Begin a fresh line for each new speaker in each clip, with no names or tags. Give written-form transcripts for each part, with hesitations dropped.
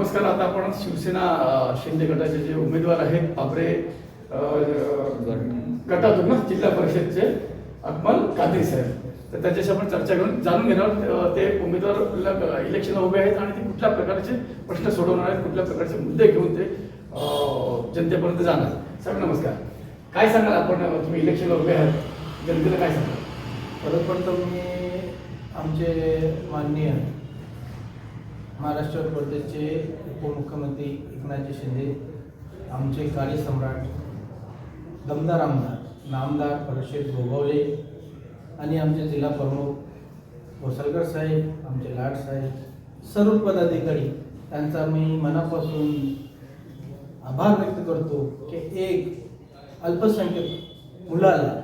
नमस्कार. आता आपण शिवसेना शिंदे गटाचे जे उमेदवार आहेत पाबरे गटातून ना जिल्हा परिषदचे अकमल कादरी साहेब, तर त्याच्याशी आपण चर्चा करून जाणून घेणार ते उमेदवार इलेक्शनला उभे आहेत आणि ते कुठल्या प्रकारचे प्रश्न सोडवणार आहेत, कुठल्या प्रकारचे मुद्दे घेऊन ते जनतेपर्यंत जाणार. साहेब नमस्कार. काय सांगाल आपण, तुम्ही इलेक्शनला उभे आहात, जनतेला काय सांगाल?
सर्वप्रथम मी आमचे माननीय महाराष्ट्र प्रदेशचे उपमुख्यमंत्री एकनाथजी शिंदे, आमचे कार्यसम्राट दमदार आमदार नामदार परशेठ गोगावले आणि आमचे जिल्हा प्रमुख वसलकर साहेब, आमचे लाड साहेब, सर्व पदाधिकारी त्यांचा मी मनापासून आभार व्यक्त करतो की एक अल्पसंख्याक मुलाला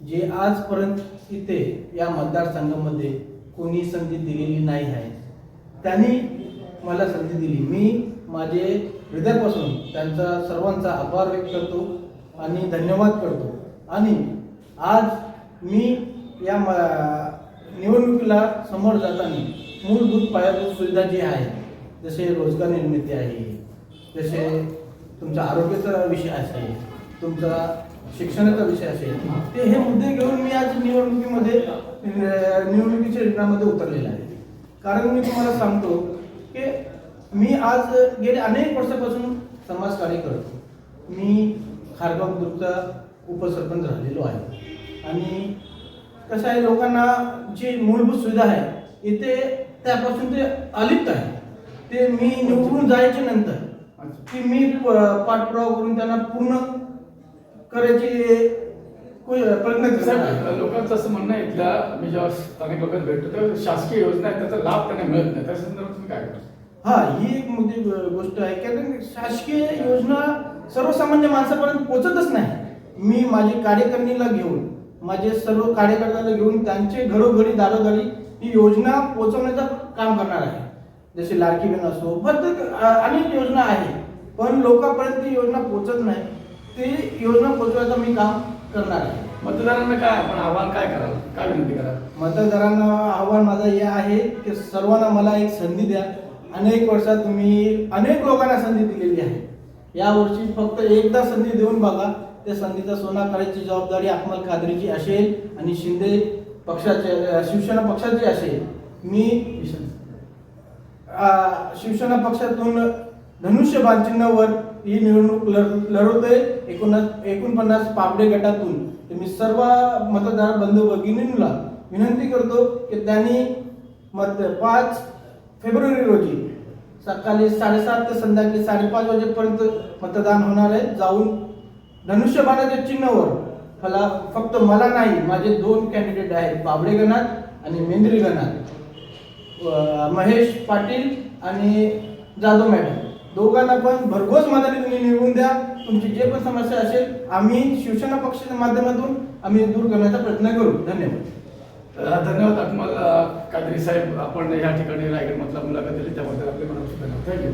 जे आजपर्यंत इथे या मतदारसंघामध्ये कोणी संधी दिलेली नाही आहे, त्यांनी मला संधी दिली. मी माझे हृदयापासून त्यांचा सर्वांचा आभार व्यक्त करतो आणि धन्यवाद करतो. आणि आज मी या निवडणुकीला समोर जाताना मूलभूत पायाभूत सुविधा जी आहे, जसे रोजगार निर्मिती आहे, जसे तुमचा आरोग्याचा विषय असेल, तुमचा शिक्षणाचा विषय असेल, ते हे मुद्दे घेऊन मी आज निवडणुकीच्या रिंगणामध्ये उतरलेला आहे. कारण मी तुम्हाला सांगतो की मी आज गेले अनेक वर्षापासून समाजकार्य करतो. मी खारगाव बुद्रुकचा उपसरपंच झालेलो आहे आणि कसं आहे, लोकांना जी मूलभूत सुविधा आहे इथे त्यापासून ते अलिप्त आहे. ते मी निवडून जायच्या नंतर की मी पाठपुरावा करून त्यांना पूर्ण करायची प्रयत्न.
लोकांचं असं म्हणणं आहे, इथल्या मी जेव्हा स्थानिक लोकांना भेटतो तेव्हा शासकीय योजना आहे त्याचा लाभ त्यांना मिळत नाही. त्या संदर्भात तुम्ही काय करता?
ही एक मोठी गोष्ट आहे, कारण शासकीय योजना सर्वसामान्य माणसापर्यंत पोहोचतच नाही. मी माझी कार्यकारिणीला घेऊन, माझे सर्व कार्यकर्त्याला घेऊन त्यांचे घरोघरी दारोदारी ही योजना पोहोचवण्याचं काम करणार आहे. जसे लाडकी बहीण असो, अनेक योजना आहे, पण लोकांपर्यंत ती योजना पोहोचत नाही. ती योजना पोहोचवायचं मी काम करणार आहे.
मतदारांना काय आपण आव्हान काय कराल, काय विनंती कराल?
मतदारांना आव्हान माझं हे आहे की सर्वांना मला एक संधी द्या. अनेक वर्षात तुम्ही अनेक लोकांना संधी दिलेली आहे, यावर्षी फक्त एकदा संधी देऊन बघा. त्या संधीचा सोना करायची जबाबदारी अकमल कादरीची असेल आणि शिंदे पक्षाचे, शिवसेना पक्षाची असेल. मी शिवसेना पक्षातून धनुष्यबाण चिन्हावर ही निवडणूक लढवतोय. 49 पाबडे गटातून. तर मी सर्व मतदार बंधू भगिनींना विनंती करतो की त्यांनी 5 फेब्रुवारी रोजी सकाळी 7:30 ते संध्याकाळी 5:30 वाजेपर्यंत मतदान होणार आहे. जाऊन धनुष्यबाणाच्या चिन्हावर फक्त मला नाही, माझे 2 कॅन्डिडेट आहेत, पाबडे गणात आणि मेंद्री गणात, महेश पाटील आणि जाधव मॅडम, दोघांना पण भरघोस मताने तुम्ही निवडून द्या. तुमची जे पण समस्या असेल आम्ही शिवसेना पक्षाच्या माध्यमातून आम्ही दूर करण्याचा प्रयत्न करू. धन्यवाद.
धन्यवाद अकमल कादरी साहेब, आपण या ठिकाणी रायगड मधला मुलाखत दिली त्याबद्दल आपले मनापासून धन्यवाद. थँक्यू.